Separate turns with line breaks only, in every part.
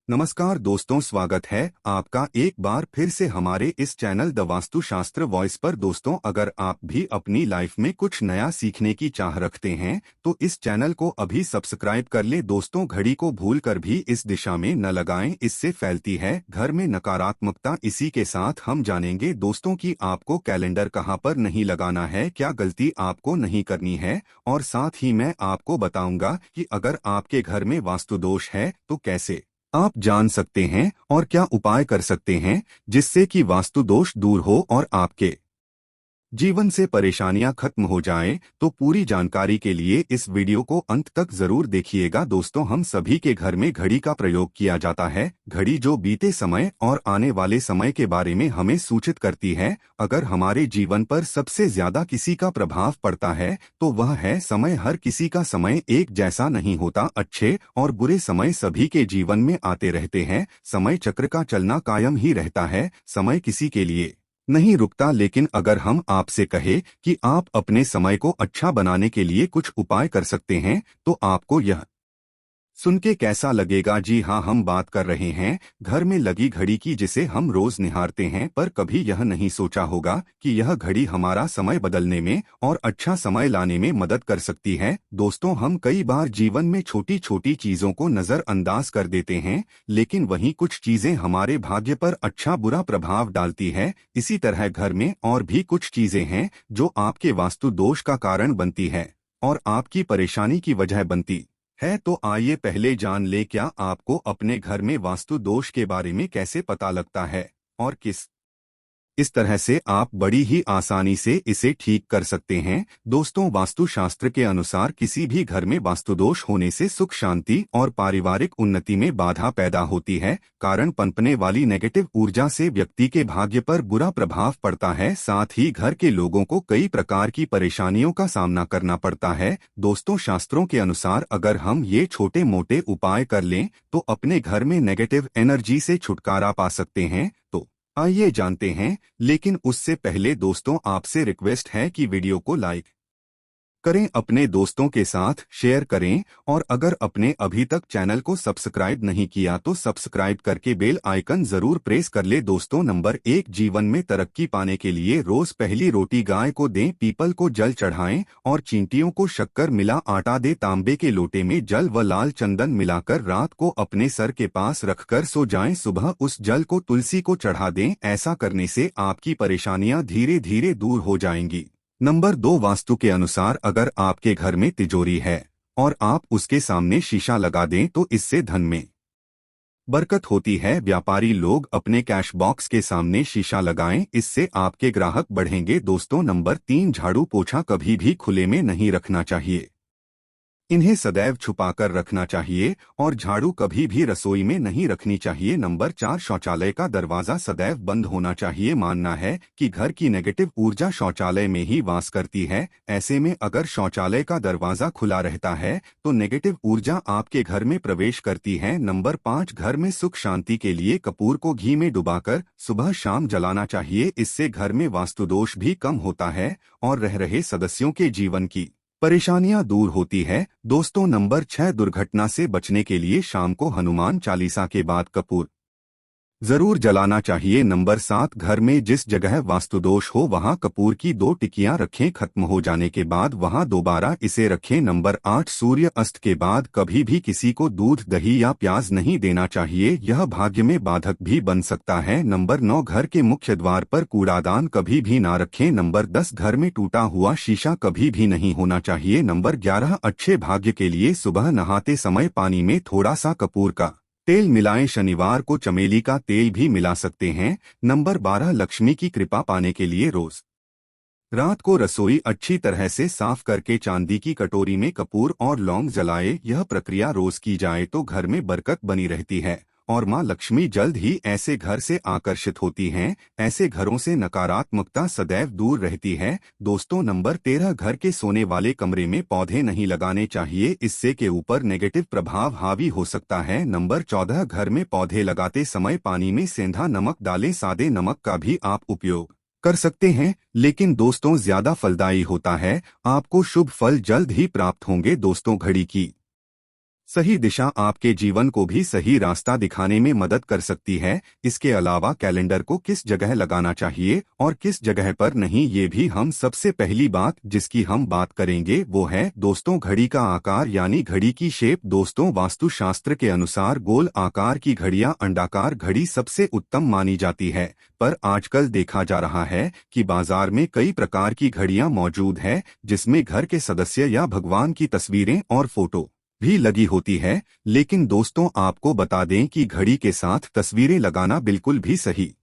नमस्कार दोस्तों, स्वागत है आपका एक बार फिर से हमारे इस चैनल द वास्तुशास्त्र वॉइस पर। दोस्तों, अगर आप भी अपनी लाइफ में कुछ नया सीखने की चाह रखते हैं तो इस चैनल को अभी सब्सक्राइब कर ले। दोस्तों, घड़ी को भूलकर भी इस दिशा में न लगाएं, इससे फैलती है घर में नकारात्मकता। इसी के साथ हम जानेंगे दोस्तों कि आपको कैलेंडर कहां पर नहीं लगाना है, क्या गलती आपको नहीं करनी है, और साथ ही मैं आपको बताऊंगा कि अगर आपके घर में वास्तु दोष है तो कैसे आप जान सकते हैं और क्या उपाय कर सकते हैं जिससे कि वास्तु दोष दूर हो और आपके जीवन से परेशानियां खत्म हो जाएं। तो पूरी जानकारी के लिए इस वीडियो को अंत तक जरूर देखिएगा। दोस्तों, हम सभी के घर में घड़ी का प्रयोग किया जाता है। घड़ी जो बीते समय और आने वाले समय के बारे में हमें सूचित करती है। अगर हमारे जीवन पर सबसे ज्यादा किसी का प्रभाव पड़ता है तो वह है समय। हर किसी का समय एक जैसा नहीं होता। अच्छे और बुरे समय सभी के जीवन में आते रहते हैं। समय चक्र का चलना कायम ही रहता है। समय किसी के लिए नहीं रुकता। लेकिन अगर हम आपसे कहे कि आप अपने समय को अच्छा बनाने के लिए कुछ उपाय कर सकते हैं तो आपको यह सुन के कैसा लगेगा? जी हाँ, हम बात कर रहे हैं घर में लगी घड़ी की, जिसे हम रोज निहारते हैं। पर कभी यह नहीं सोचा होगा कि यह घड़ी हमारा समय बदलने में और अच्छा समय लाने में मदद कर सकती है। दोस्तों, हम कई बार जीवन में छोटी छोटी चीजों को नजरअंदाज कर देते हैं, लेकिन वहीं कुछ चीजें हमारे भाग्य पर अच्छा बुरा प्रभाव डालती है। इसी तरह घर में और भी कुछ चीजें हैं जो आपके वास्तु दोष का कारण बनती है और आपकी परेशानी की वजह बनती है। तो आइए पहले जान ले, क्या आपको अपने घर में वास्तु दोष के बारे में कैसे पता लगता है और किस इस तरह से आप बड़ी ही आसानी से इसे ठीक कर सकते हैं। दोस्तों, वास्तुशास्त्र के अनुसार किसी भी घर में वास्तुदोष होने से सुख शांति और पारिवारिक उन्नति में बाधा पैदा होती है। कारण पनपने वाली नेगेटिव ऊर्जा से व्यक्ति के भाग्य पर बुरा प्रभाव पड़ता है। साथ ही घर के लोगों को कई प्रकार की परेशानियों का सामना करना पड़ता है। दोस्तों, शास्त्रों के अनुसार अगर हम ये छोटे मोटे उपाय कर लें तो अपने घर में नेगेटिव एनर्जी से छुटकारा पा सकते हैं। तो आइए जानते हैं। लेकिन उससे पहले दोस्तों, आपसे रिक्वेस्ट है कि वीडियो को लाइक करें, अपने दोस्तों के साथ शेयर करें, और अगर आपने अभी तक चैनल को सब्सक्राइब नहीं किया तो सब्सक्राइब करके बेल आइकन जरूर प्रेस कर ले। दोस्तों, नंबर 1, जीवन में तरक्की पाने के लिए रोज पहली रोटी गाय को दें, पीपल को जल चढ़ाएं और चींटियों को शक्कर मिला आटा दे। तांबे के लोटे में जल व लाल चंदन मिलाकर रात को अपने सर के पास रखकर सो जाएं। सुबह उस जल को तुलसी को चढ़ा दें। ऐसा करने से आपकी परेशानियां धीरे धीरे दूर हो जाएंगी। नंबर 2, वास्तु के अनुसार अगर आपके घर में तिजोरी है और आप उसके सामने शीशा लगा दें तो इससे धन में बरकत होती है। व्यापारी लोग अपने कैश बॉक्स के सामने शीशा लगाएं, इससे आपके ग्राहक बढ़ेंगे। दोस्तों, नंबर 3, झाड़ू पोछा कभी भी खुले में नहीं रखना चाहिए। इन्हें सदैव छुपाकर रखना चाहिए और झाड़ू कभी भी रसोई में नहीं रखनी चाहिए। नंबर 4, शौचालय का दरवाजा सदैव बंद होना चाहिए। मानना है कि घर की नेगेटिव ऊर्जा शौचालय में ही वास करती है। ऐसे में अगर शौचालय का दरवाजा खुला रहता है तो नेगेटिव ऊर्जा आपके घर में प्रवेश करती है। नंबर 5, घर में सुख शांति के लिए कपूर को घी में डुबाकर सुबह शाम जलाना चाहिए। इससे घर में वास्तुदोष भी कम होता है और रह रहे सदस्यों के जीवन की परेशानियां दूर होती है। दोस्तों, नंबर 6, दुर्घटना से बचने के लिए शाम को हनुमान चालीसा के बाद कपूर जरूर जलाना चाहिए। नंबर 7, घर में जिस जगह वास्तुदोष हो वहां कपूर की 2 टिकियां रखें। खत्म हो जाने के बाद वहां दोबारा इसे रखें। नंबर 8, सूर्य अस्त के बाद कभी भी किसी को दूध दही या प्याज नहीं देना चाहिए, यह भाग्य में बाधक भी बन सकता है। नंबर 9, घर के मुख्य द्वार पर कूड़ादान कभी भी ना रखें। नंबर 10, घर में टूटा हुआ शीशा कभी भी नहीं होना चाहिए। नंबर 11, अच्छे भाग्य के लिए सुबह नहाते समय पानी में थोड़ा सा कपूर का तेल मिलाएं। शनिवार को चमेली का तेल भी मिला सकते हैं। नंबर 12, लक्ष्मी की कृपा पाने के लिए रोज रात को रसोई अच्छी तरह से साफ करके चांदी की कटोरी में कपूर और लौंग जलाए। यह प्रक्रिया रोज की जाए तो घर में बरकत बनी रहती है और मां लक्ष्मी जल्द ही ऐसे घर से आकर्षित होती हैं। ऐसे घरों से नकारात्मकता सदैव दूर रहती है। दोस्तों, नंबर 13, घर के सोने वाले कमरे में पौधे नहीं लगाने चाहिए, इससे के ऊपर नेगेटिव प्रभाव हावी हो सकता है। नंबर 14, घर में पौधे लगाते समय पानी में सेंधा नमक डालें। सादे नमक का भी आप उपयोग कर सकते हैं, लेकिन दोस्तों ज्यादा फलदायी होता है। आपको शुभ फल जल्द ही प्राप्त होंगे। दोस्तों, घड़ी की सही दिशा आपके जीवन को भी सही रास्ता दिखाने में मदद कर सकती है। इसके अलावा कैलेंडर को किस जगह लगाना चाहिए और किस जगह पर नहीं, ये भी हम सबसे पहली बात जिसकी हम बात करेंगे वो है दोस्तों घड़ी का आकार यानी घड़ी की शेप। दोस्तों वास्तुशास्त्र के अनुसार गोल आकार की घड़ियां अंडाकार घड़ी सबसे उत्तम मानी जाती है, पर आजकल देखा जा रहा है कि बाजार में कई प्रकार की घड़ियां मौजूद है जिसमें घर के सदस्य या भगवान की तस्वीरें और फोटो भी लगी होती है। लेकिन दोस्तों आपको बता दें कि घड़ी के साथ तस्वीरें लगाना बिल्कुल भी सही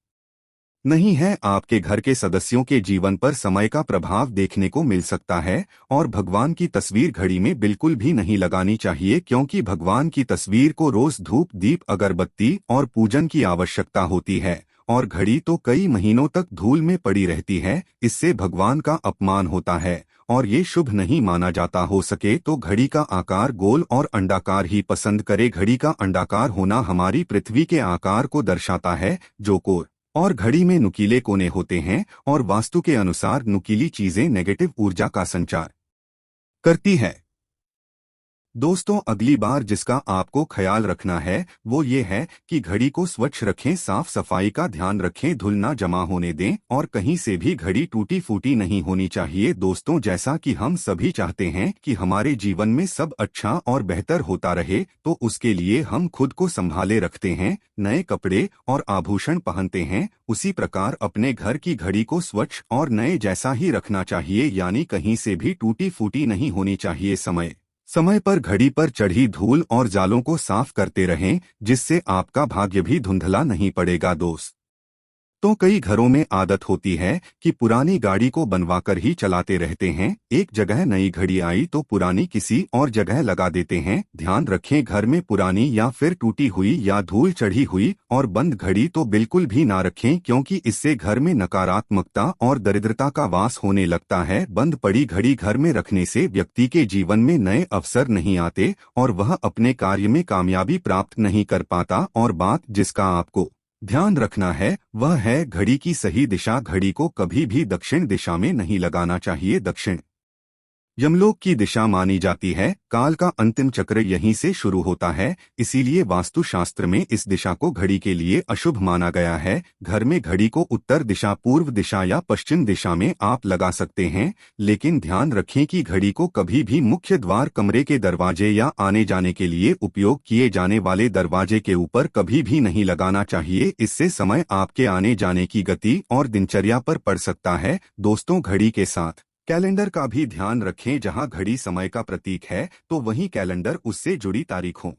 नहीं है। आपके घर के सदस्यों के जीवन पर समय का प्रभाव देखने को मिल सकता है और भगवान की तस्वीर घड़ी में बिल्कुल भी नहीं लगानी चाहिए, क्योंकि भगवान की तस्वीर को रोज धूप दीप अगरबत्ती और पूजन की आवश्यकता होती है और घड़ी तो कई महीनों तक धूल में पड़ी रहती है। इससे भगवान का अपमान होता है और ये शुभ नहीं माना जाता। हो सके तो घड़ी का आकार गोल और अंडाकार ही पसंद करे। घड़ी का अंडाकार होना हमारी पृथ्वी के आकार को दर्शाता है जो कोर और घड़ी में नुकीले कोने होते हैं और वास्तु के अनुसार नुकीली चीजें नेगेटिव ऊर्जा का संचार करती है। दोस्तों अगली बार जिसका आपको ख्याल रखना है वो ये है कि घड़ी को स्वच्छ रखें, साफ सफाई का ध्यान रखें, धूल ना जमा होने दें और कहीं से भी घड़ी टूटी फूटी नहीं होनी चाहिए। दोस्तों जैसा कि हम सभी चाहते हैं कि हमारे जीवन में सब अच्छा और बेहतर होता रहे, तो उसके लिए हम खुद को संभाले रखते हैं, नए कपड़े और आभूषण पहनते हैं। उसी प्रकार अपने घर की घड़ी को स्वच्छ और नए जैसा ही रखना चाहिए, यानी कहीं से भी टूटी फूटी नहीं होनी चाहिए। समय पर घड़ी पर चढ़ी धूल और जालों को साफ करते रहें, जिससे आपका भाग्य भी धुंधला नहीं पड़ेगा। तो कई घरों में आदत होती है कि पुरानी गाड़ी को बनवाकर ही चलाते रहते हैं। एक जगह नई घड़ी आई तो पुरानी किसी और जगह लगा देते हैं। ध्यान रखें घर में पुरानी या फिर टूटी हुई या धूल चढ़ी हुई और बंद घड़ी तो बिल्कुल भी ना रखें, क्योंकि इससे घर में नकारात्मकता और दरिद्रता का वास होने लगता है। बंद पड़ी घड़ी घर में रखने से व्यक्ति के जीवन में नए अवसर नहीं आते और वह अपने कार्य में कामयाबी प्राप्त नहीं कर पाता। और बात जिसका आपको ध्यान रखना है वह है घड़ी की सही दिशा। घड़ी को कभी भी दक्षिण दिशा में नहीं लगाना चाहिए। दक्षिण यमलोक की दिशा मानी जाती है। काल का अंतिम चक्र यहीं से शुरू होता है, इसीलिए वास्तुशास्त्र में इस दिशा को घड़ी के लिए अशुभ माना गया है। घर में घड़ी को उत्तर दिशा, पूर्व दिशा या पश्चिम दिशा में आप लगा सकते हैं, लेकिन ध्यान रखें कि घड़ी को कभी भी मुख्य द्वार, कमरे के दरवाजे या आने जाने के लिए उपयोग किए जाने वाले दरवाजे के ऊपर कभी भी नहीं लगाना चाहिए। इससे समय आपके आने जाने की गति और दिनचर्या पर पड़ सकता है। दोस्तों घड़ी के साथ कैलेंडर का भी ध्यान रखें। जहां घड़ी समय का प्रतीक है तो वहीं कैलेंडर उससे जुड़ी तारीखों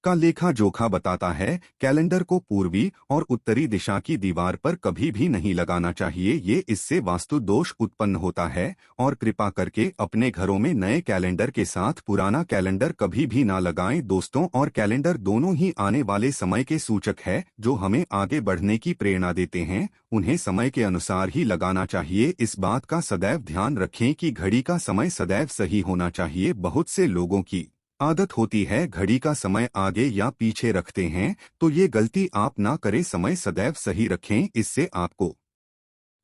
का लेखा जोखा बताता है। कैलेंडर को पूर्वी और उत्तरी दिशा की दीवार पर कभी भी नहीं लगाना चाहिए, ये इससे वास्तु दोष उत्पन्न होता है। और कृपा करके अपने घरों में नए कैलेंडर के साथ पुराना कैलेंडर कभी भी ना लगाएं। दोस्तों और कैलेंडर दोनों ही आने वाले समय के सूचक है जो हमें आगे बढ़ने की प्रेरणा देते हैं। उन्हें समय के अनुसार ही लगाना चाहिए। इस बात का सदैव ध्यान रखें कि घड़ी का समय सदैव सही होना चाहिए। बहुत से लोगों की आदत होती है घड़ी का समय आगे या पीछे रखते हैं, तो ये गलती आप ना करें। समय सदैव सही रखें, इससे आपको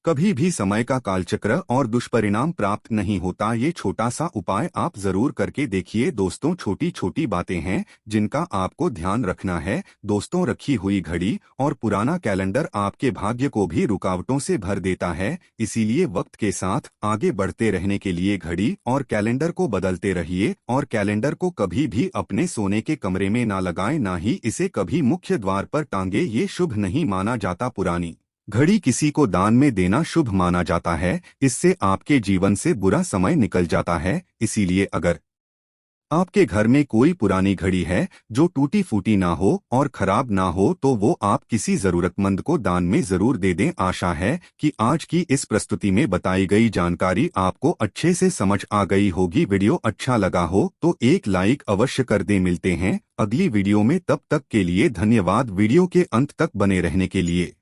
कभी भी समय का कालचक्र और दुष्परिणाम प्राप्त नहीं होता। ये छोटा सा उपाय आप जरूर करके देखिए। दोस्तों छोटी छोटी बातें हैं जिनका आपको ध्यान रखना है। दोस्तों रखी हुई घड़ी और पुराना कैलेंडर आपके भाग्य को भी रुकावटों से भर देता है, इसीलिए वक्त के साथ आगे बढ़ते रहने के लिए घड़ी और कैलेंडर को बदलते रहिए। और कैलेंडर को कभी भी अपने सोने के कमरे में ना लगाएं, ना ही इसे कभी मुख्य द्वार पर टांगे, ये शुभ नहीं माना जाता। पुरानी घड़ी किसी को दान में देना शुभ माना जाता है, इससे आपके जीवन से बुरा समय निकल जाता है। इसीलिए अगर आपके घर में कोई पुरानी घड़ी है जो टूटी फूटी ना हो और खराब ना हो तो वो आप किसी जरूरतमंद को दान में जरूर दे दें। आशा है कि आज की इस प्रस्तुति में बताई गई जानकारी आपको अच्छे से समझ आ गई होगी। वीडियो अच्छा लगा हो तो एक लाइक अवश्य कर दें। मिलते हैं अगली वीडियो में, तब तक के लिए धन्यवाद। वीडियो के अंत तक बने रहने के लिए।